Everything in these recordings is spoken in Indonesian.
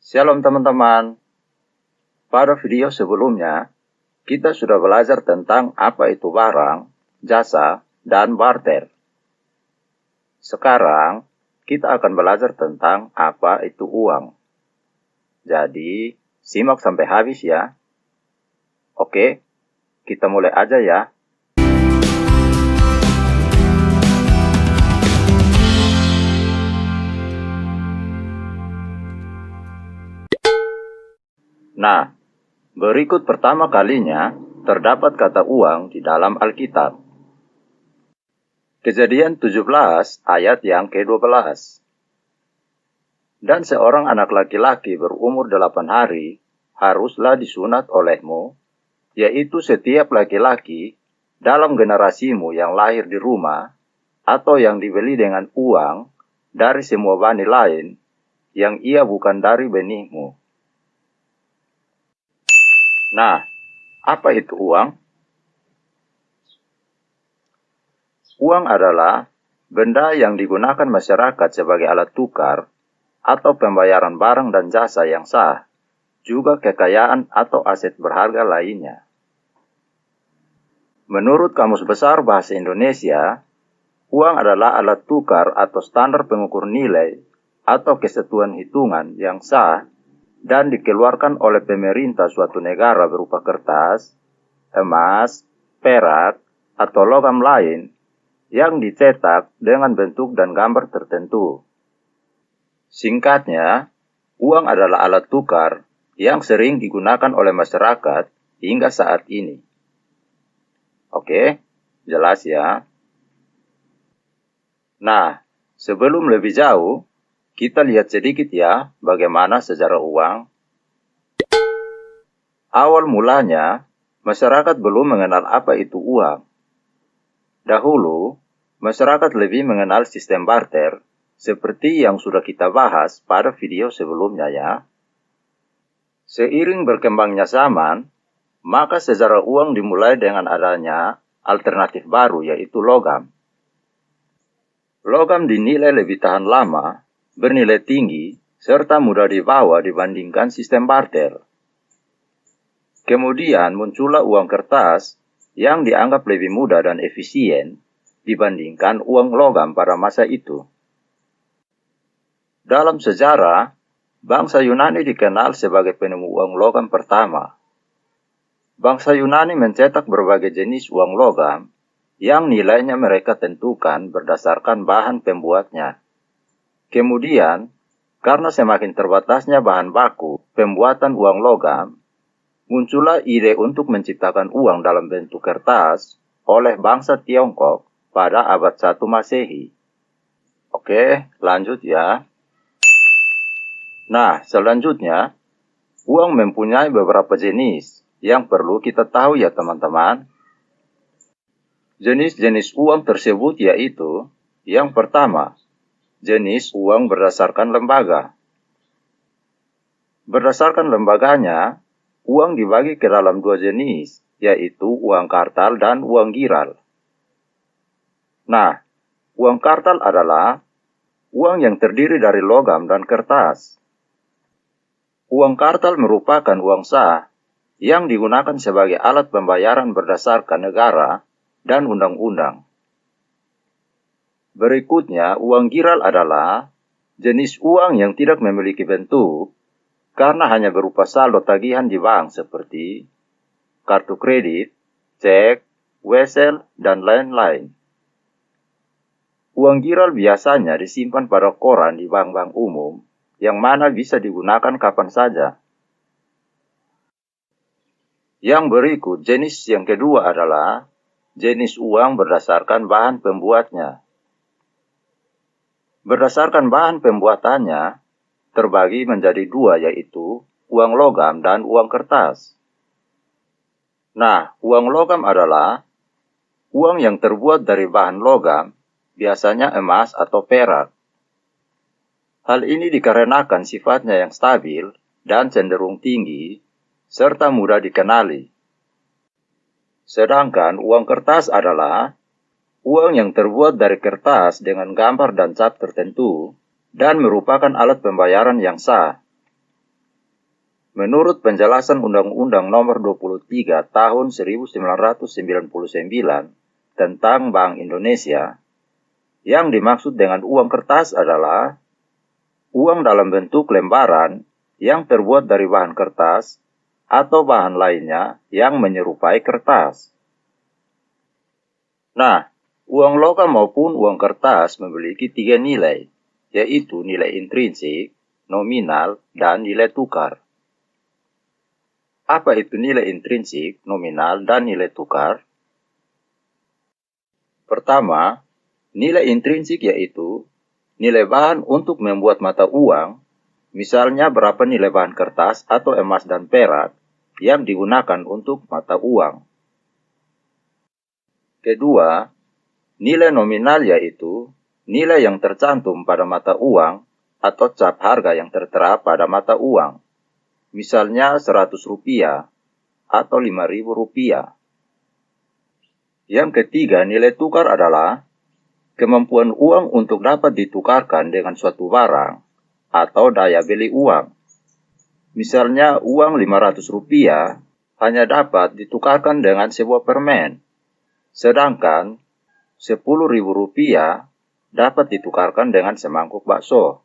Shalom teman-teman. Pada video sebelumnya, kita sudah belajar tentang apa itu barang, jasa, dan barter. Sekarang, kita akan belajar tentang apa itu uang. Jadi, simak sampai habis ya. Oke, kita mulai aja ya. Nah, berikut pertama kalinya terdapat kata uang di dalam Alkitab. Kejadian 17 ayat yang ke-12. Dan seorang anak laki-laki berumur 8 hari haruslah disunat olehmu, yaitu setiap laki-laki dalam generasimu yang lahir di rumah atau yang dibeli dengan uang dari semua bani lain yang ia bukan dari benihmu. Nah, apa itu uang? Uang adalah benda yang digunakan masyarakat sebagai alat tukar atau pembayaran barang dan jasa yang sah, juga kekayaan atau aset berharga lainnya. Menurut Kamus Besar Bahasa Indonesia, uang adalah alat tukar atau standar pengukur nilai atau kesatuan hitungan yang sah dan dikeluarkan oleh pemerintah suatu negara berupa kertas, emas, perak, atau logam lain yang dicetak dengan bentuk dan gambar tertentu. Singkatnya, uang adalah alat tukar yang sering digunakan oleh masyarakat hingga saat ini. Oke, jelas ya? Nah, sebelum lebih jauh, kita lihat sedikit ya bagaimana sejarah uang. Awal mulanya, masyarakat belum mengenal apa itu uang. Dahulu, masyarakat lebih mengenal sistem barter, seperti yang sudah kita bahas pada video sebelumnya ya. Seiring berkembangnya zaman, maka sejarah uang dimulai dengan adanya alternatif baru yaitu logam. Logam dinilai lebih tahan lama, bernilai tinggi, serta mudah dibawa dibandingkan sistem barter. Kemudian muncullah uang kertas yang dianggap lebih mudah dan efisien dibandingkan uang logam pada masa itu. Dalam sejarah, bangsa Yunani dikenal sebagai penemu uang logam pertama. Bangsa Yunani mencetak berbagai jenis uang logam yang nilainya mereka tentukan berdasarkan bahan pembuatnya. Kemudian, karena semakin terbatasnya bahan baku pembuatan uang logam, muncullah ide untuk menciptakan uang dalam bentuk kertas oleh bangsa Tiongkok pada abad 1 Masehi. Oke, lanjut ya. Nah, selanjutnya, uang mempunyai beberapa jenis yang perlu kita tahu ya teman-teman. Jenis-jenis uang tersebut yaitu, yang pertama, jenis uang berdasarkan lembaga. Berdasarkan lembaganya, uang dibagi ke dalam dua jenis, yaitu uang kartal dan uang giral. Nah, uang kartal adalah uang yang terdiri dari logam dan kertas. Uang kartal merupakan uang sah yang digunakan sebagai alat pembayaran berdasarkan negara dan undang-undang. Berikutnya, uang giral adalah jenis uang yang tidak memiliki bentuk karena hanya berupa saldo tagihan di bank seperti kartu kredit, cek, wesel, dan lain-lain. Uang giral biasanya disimpan pada koran di bank-bank umum yang mana bisa digunakan kapan saja. Yang berikut, jenis yang kedua adalah jenis uang berdasarkan bahan pembuatnya. Berdasarkan bahan pembuatannya, terbagi menjadi dua yaitu uang logam dan uang kertas. Nah, uang logam adalah uang yang terbuat dari bahan logam, biasanya emas atau perak. Hal ini dikarenakan sifatnya yang stabil dan cenderung tinggi, serta mudah dikenali. Sedangkan uang kertas adalah uang yang terbuat dari kertas dengan gambar dan cap tertentu, dan merupakan alat pembayaran yang sah. Menurut penjelasan Undang-Undang Nomor 23 Tahun 1999 tentang Bank Indonesia, yang dimaksud dengan uang kertas adalah uang dalam bentuk lembaran yang terbuat dari bahan kertas atau bahan lainnya yang menyerupai kertas. Nah, uang logam maupun uang kertas memiliki tiga nilai, yaitu nilai intrinsik, nominal, dan nilai tukar. Apa itu nilai intrinsik, nominal, dan nilai tukar? Pertama, nilai intrinsik yaitu nilai bahan untuk membuat mata uang, misalnya berapa nilai bahan kertas atau emas dan perak yang digunakan untuk mata uang. Kedua, nilai nominal yaitu nilai yang tercantum pada mata uang atau cap harga yang tertera pada mata uang. Misalnya Rp100 atau Rp5.000. Yang ketiga, nilai tukar adalah kemampuan uang untuk dapat ditukarkan dengan suatu barang atau daya beli uang. Misalnya uang Rp500 hanya dapat ditukarkan dengan sebuah permen, sedangkan Rp10.000 dapat ditukarkan dengan semangkuk bakso.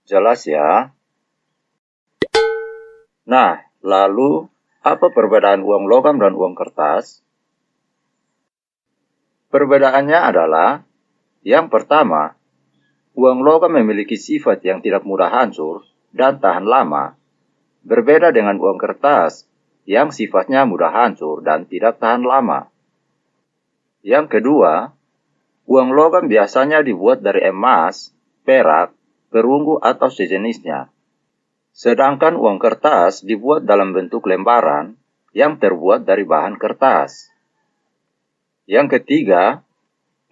Jelas ya? Nah, lalu apa perbedaan uang logam dan uang kertas? Perbedaannya adalah, yang pertama, uang logam memiliki sifat yang tidak mudah hancur dan tahan lama, berbeda dengan uang kertas yang sifatnya mudah hancur dan tidak tahan lama. Yang kedua, uang logam biasanya dibuat dari emas, perak, perunggu atau sejenisnya. Sedangkan uang kertas dibuat dalam bentuk lembaran yang terbuat dari bahan kertas. Yang ketiga,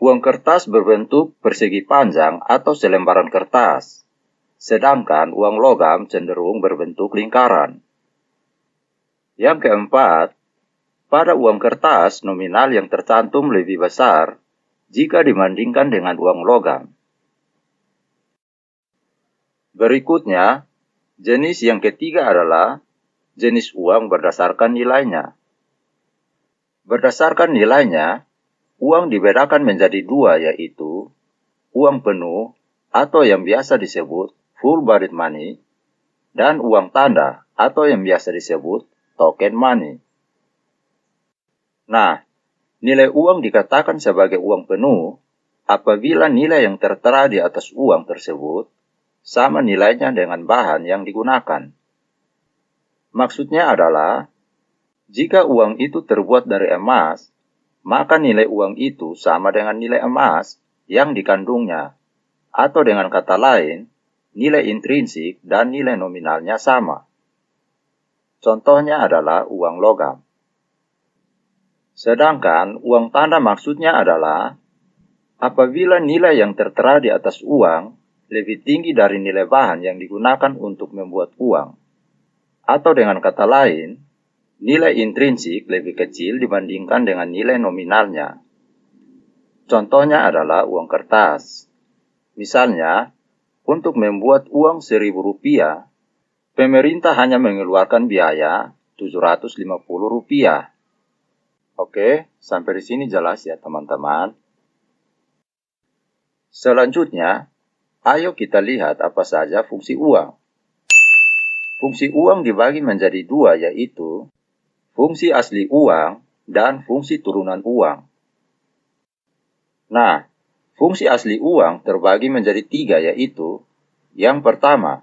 uang kertas berbentuk persegi panjang atau selembaran kertas, sedangkan uang logam cenderung berbentuk lingkaran. Yang keempat, pada uang kertas nominal yang tercantum lebih besar jika dibandingkan dengan uang logam. Berikutnya, jenis yang ketiga adalah jenis uang berdasarkan nilainya. Berdasarkan nilainya, uang dibedakan menjadi dua, yaitu uang penuh atau yang biasa disebut full-bodied money dan uang tanda atau yang biasa disebut token money. Nah, nilai uang dikatakan sebagai uang penuh apabila nilai yang tertera di atas uang tersebut sama nilainya dengan bahan yang digunakan. Maksudnya adalah, jika uang itu terbuat dari emas, maka nilai uang itu sama dengan nilai emas yang dikandungnya, atau dengan kata lain, nilai intrinsik dan nilai nominalnya sama. Contohnya adalah uang logam. Sedangkan uang tanda maksudnya adalah apabila nilai yang tertera di atas uang lebih tinggi dari nilai bahan yang digunakan untuk membuat uang. Atau dengan kata lain, nilai intrinsik lebih kecil dibandingkan dengan nilai nominalnya. Contohnya adalah uang kertas. Misalnya, untuk membuat uang Rp1.000, pemerintah hanya mengeluarkan biaya Rp750. Oke, sampai di sini jelas ya teman-teman. Selanjutnya, ayo kita lihat apa saja fungsi uang. Fungsi uang dibagi menjadi dua, yaitu fungsi asli uang dan fungsi turunan uang. Nah, fungsi asli uang terbagi menjadi tiga, yaitu yang pertama,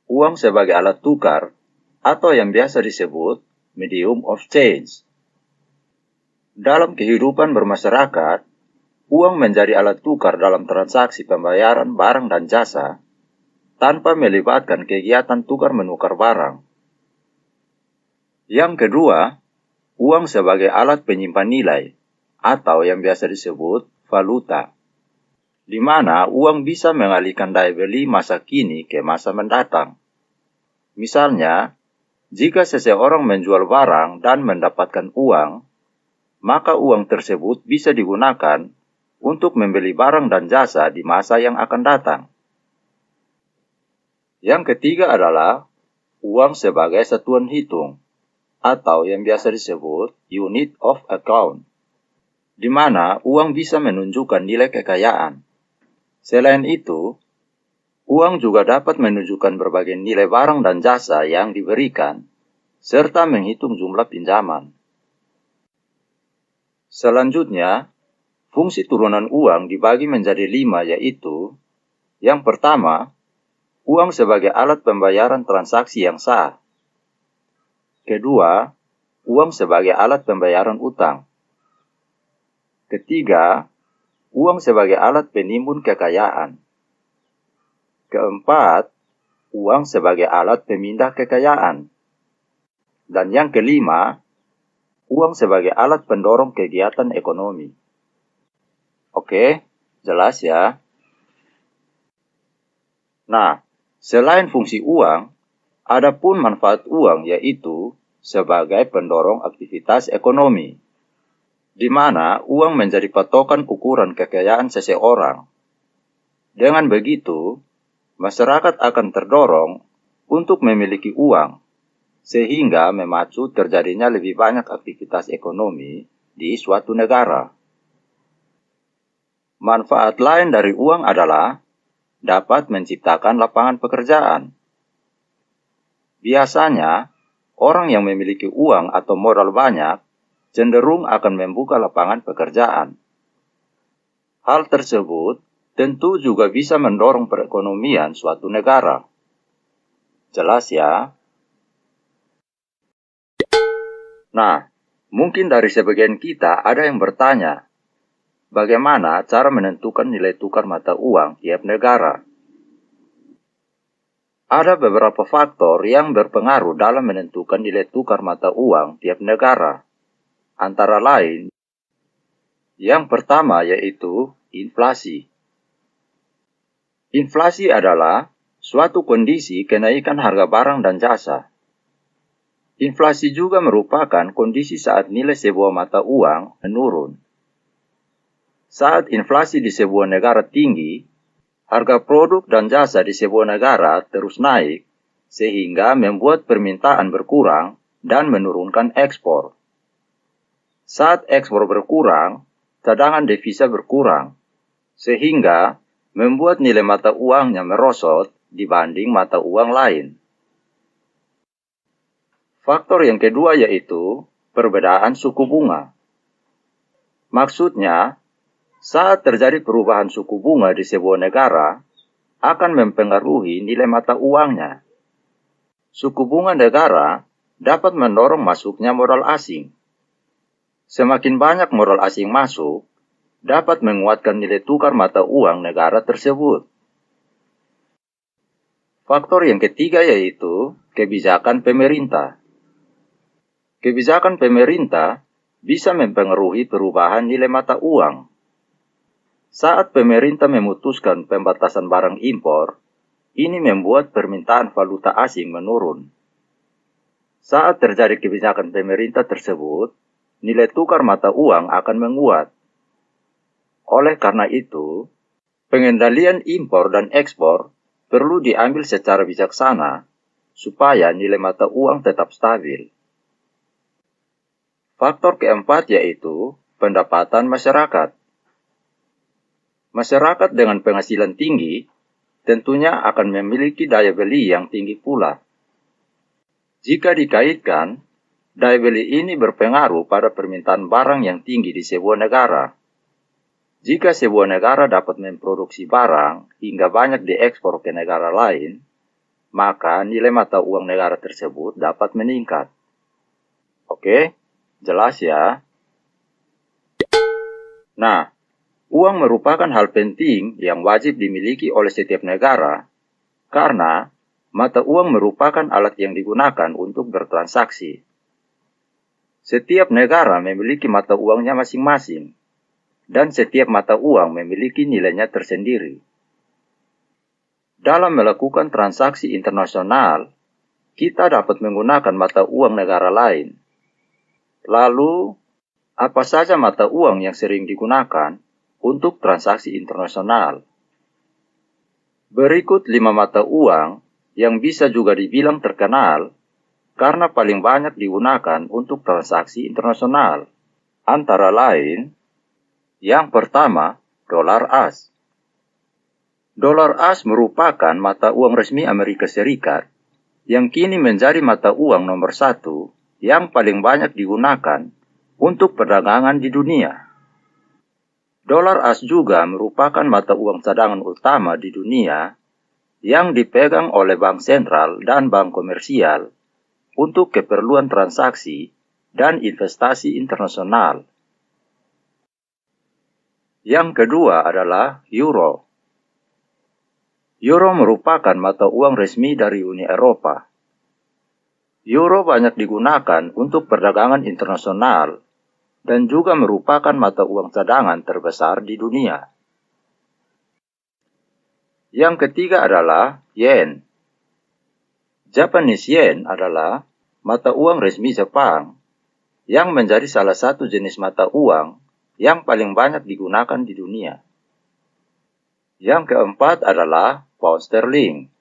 uang sebagai alat tukar atau yang biasa disebut medium of change. Dalam kehidupan bermasyarakat, uang menjadi alat tukar dalam transaksi pembayaran barang dan jasa tanpa melibatkan kegiatan tukar-menukar barang. Yang kedua, uang sebagai alat penyimpan nilai atau yang biasa disebut valuta, di mana uang bisa mengalihkan daya beli masa kini ke masa mendatang. Misalnya, jika seseorang menjual barang dan mendapatkan uang, maka uang tersebut bisa digunakan untuk membeli barang dan jasa di masa yang akan datang. Yang ketiga adalah uang sebagai satuan hitung, atau yang biasa disebut unit of account, di mana uang bisa menunjukkan nilai kekayaan. Selain itu, uang juga dapat menunjukkan berbagai nilai barang dan jasa yang diberikan, serta menghitung jumlah pinjaman. Selanjutnya, fungsi turunan uang dibagi menjadi 5, yaitu yang pertama, uang sebagai alat pembayaran transaksi yang sah. Kedua, uang sebagai alat pembayaran utang. Ketiga, uang sebagai alat penimbun kekayaan. Keempat, uang sebagai alat pemindah kekayaan. Dan yang kelima, uang sebagai alat pendorong kegiatan ekonomi. Oke, jelas ya? Nah, selain fungsi uang, ada pun manfaat uang, yaitu sebagai pendorong aktivitas ekonomi, di mana uang menjadi patokan ukuran kekayaan seseorang. Dengan begitu, masyarakat akan terdorong untuk memiliki uang, sehingga memacu terjadinya lebih banyak aktivitas ekonomi di suatu negara. Manfaat lain dari uang adalah dapat menciptakan lapangan pekerjaan. Biasanya, orang yang memiliki uang atau modal banyak cenderung akan membuka lapangan pekerjaan. Hal tersebut tentu juga bisa mendorong perekonomian suatu negara. Jelas ya? Nah, mungkin dari sebagian kita ada yang bertanya, bagaimana cara menentukan nilai tukar mata uang tiap negara? Ada beberapa faktor yang berpengaruh dalam menentukan nilai tukar mata uang tiap negara. Antara lain, yang pertama yaitu inflasi. Inflasi adalah suatu kondisi kenaikan harga barang dan jasa. Inflasi juga merupakan kondisi saat nilai sebuah mata uang menurun. Saat inflasi di sebuah negara tinggi, harga produk dan jasa di sebuah negara terus naik, sehingga membuat permintaan berkurang dan menurunkan ekspor. Saat ekspor berkurang, cadangan devisa berkurang, sehingga membuat nilai mata uangnya merosot dibanding mata uang lain. Faktor yang kedua yaitu perbedaan suku bunga. Maksudnya, saat terjadi perubahan suku bunga di sebuah negara, akan mempengaruhi nilai mata uangnya. Suku bunga negara dapat mendorong masuknya modal asing. Semakin banyak modal asing masuk, dapat menguatkan nilai tukar mata uang negara tersebut. Faktor yang ketiga yaitu kebijakan pemerintah. Kebijakan pemerintah bisa mempengaruhi perubahan nilai mata uang. Saat pemerintah memutuskan pembatasan barang impor, ini membuat permintaan valuta asing menurun. Saat terjadi kebijakan pemerintah tersebut, nilai tukar mata uang akan menguat. Oleh karena itu, pengendalian impor dan ekspor perlu diambil secara bijaksana supaya nilai mata uang tetap stabil. Faktor keempat yaitu pendapatan masyarakat. Masyarakat dengan penghasilan tinggi tentunya akan memiliki daya beli yang tinggi pula. Jika dikaitkan, daya beli ini berpengaruh pada permintaan barang yang tinggi di sebuah negara. Jika sebuah negara dapat memproduksi barang hingga banyak diekspor ke negara lain, maka nilai mata uang negara tersebut dapat meningkat. Oke, jelas ya? Nah, uang merupakan hal penting yang wajib dimiliki oleh setiap negara karena mata uang merupakan alat yang digunakan untuk bertransaksi. Setiap negara memiliki mata uangnya masing-masing dan setiap mata uang memiliki nilainya tersendiri. Dalam melakukan transaksi internasional, kita dapat menggunakan mata uang negara lain. Lalu, apa saja mata uang yang sering digunakan untuk transaksi internasional? Berikut 5 mata uang yang bisa juga dibilang terkenal karena paling banyak digunakan untuk transaksi internasional. Antara lain, yang pertama, dolar AS. Dolar AS merupakan mata uang resmi Amerika Serikat yang kini menjadi mata uang nomor satu yang paling banyak digunakan untuk perdagangan di dunia. Dolar AS juga merupakan mata uang cadangan utama di dunia yang dipegang oleh bank sentral dan bank komersial untuk keperluan transaksi dan investasi internasional. Yang kedua adalah euro. Euro merupakan mata uang resmi dari Uni Eropa. Euro banyak digunakan untuk perdagangan internasional dan juga merupakan mata uang cadangan terbesar di dunia. Yang ketiga adalah yen. Japanese yen adalah mata uang resmi Jepang yang menjadi salah satu jenis mata uang yang paling banyak digunakan di dunia. Yang keempat adalah pound sterling.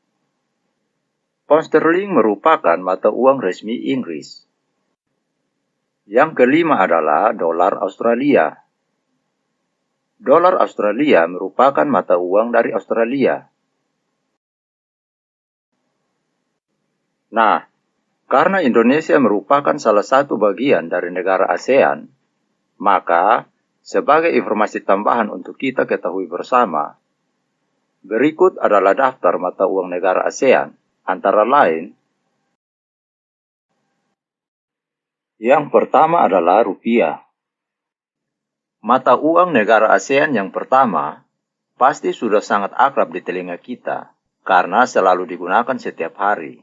Pound sterling merupakan mata uang resmi Inggris. Yang kelima adalah dolar Australia. Dolar Australia merupakan mata uang dari Australia. Nah, karena Indonesia merupakan salah satu bagian dari negara ASEAN, maka sebagai informasi tambahan untuk kita ketahui bersama, berikut adalah daftar mata uang negara ASEAN, antara lain, yang pertama adalah rupiah. Mata uang negara ASEAN yang pertama pasti sudah sangat akrab di telinga kita karena selalu digunakan setiap hari,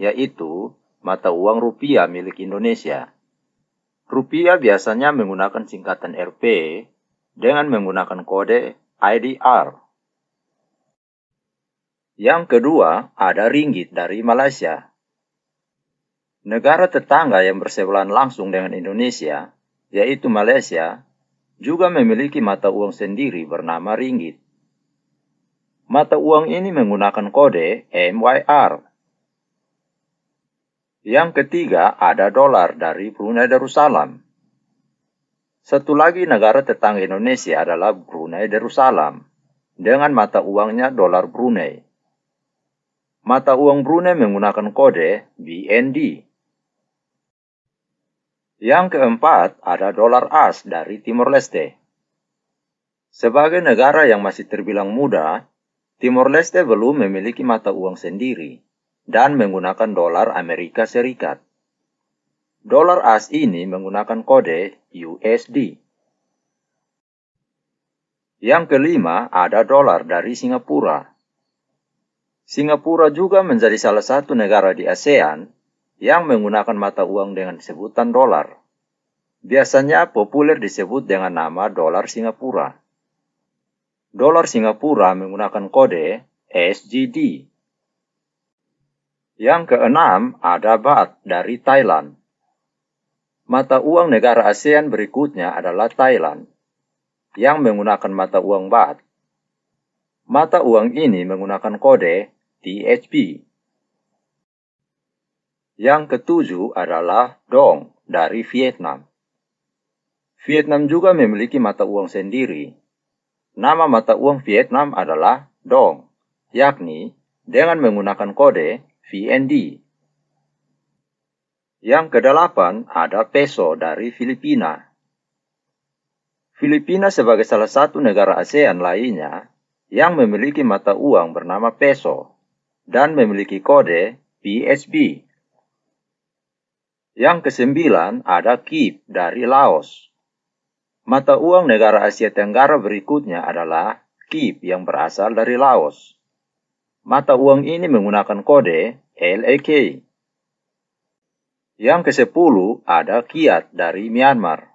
yaitu mata uang rupiah milik Indonesia. Rupiah biasanya menggunakan singkatan Rp dengan menggunakan kode IDR. Yang kedua ada ringgit dari Malaysia. Negara tetangga yang bersebelahan langsung dengan Indonesia, yaitu Malaysia, juga memiliki mata uang sendiri bernama ringgit. Mata uang ini menggunakan kode MYR. Yang ketiga ada dolar dari Brunei Darussalam. Satu lagi negara tetangga Indonesia adalah Brunei Darussalam dengan mata uangnya dolar Brunei. Mata uang Brunei menggunakan kode BND. Yang keempat ada dolar AS dari Timor Leste. Sebagai negara yang masih terbilang muda, Timor Leste belum memiliki mata uang sendiri dan menggunakan dolar Amerika Serikat. Dolar AS ini menggunakan kode USD. Yang kelima ada dolar dari Singapura. Singapura juga menjadi salah satu negara di ASEAN yang menggunakan mata uang dengan sebutan dolar. Biasanya populer disebut dengan nama dolar Singapura. Dolar Singapura menggunakan kode SGD. Yang keenam ada baht dari Thailand. Mata uang negara ASEAN berikutnya adalah Thailand, yang menggunakan mata uang baht. Mata uang ini menggunakan kode THB. Yang ketujuh adalah dong dari Vietnam. Vietnam juga memiliki mata uang sendiri. Nama mata uang Vietnam adalah dong, yakni dengan menggunakan kode VND. Yang kedelapan ada peso dari Filipina. Filipina sebagai salah satu negara ASEAN lainnya yang memiliki mata uang bernama peso dan memiliki kode PHB. Yang kesembilan ada KIP dari Laos. Mata uang negara Asia Tenggara berikutnya adalah KIP yang berasal dari Laos. Mata uang ini menggunakan kode LAK. Yang kesepuluh ada Kyat dari Myanmar.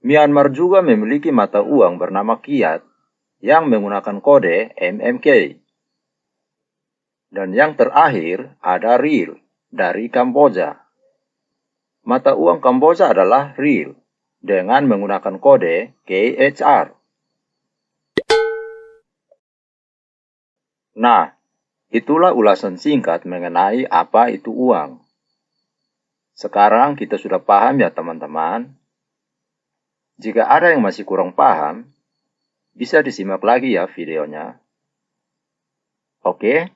Myanmar juga memiliki mata uang bernama Kyat yang menggunakan kode MMK. Dan yang terakhir ada Riel dari Kamboja. Mata uang Kamboja adalah Riel dengan menggunakan kode KHR. Nah, Itulah ulasan singkat mengenai apa itu uang. Sekarang kita sudah paham ya teman-teman. Jika ada yang masih kurang paham, bisa disimak lagi ya videonya. Oke,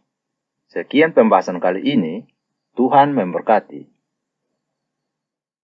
sekian pembahasan kali ini. Tuhan memberkati.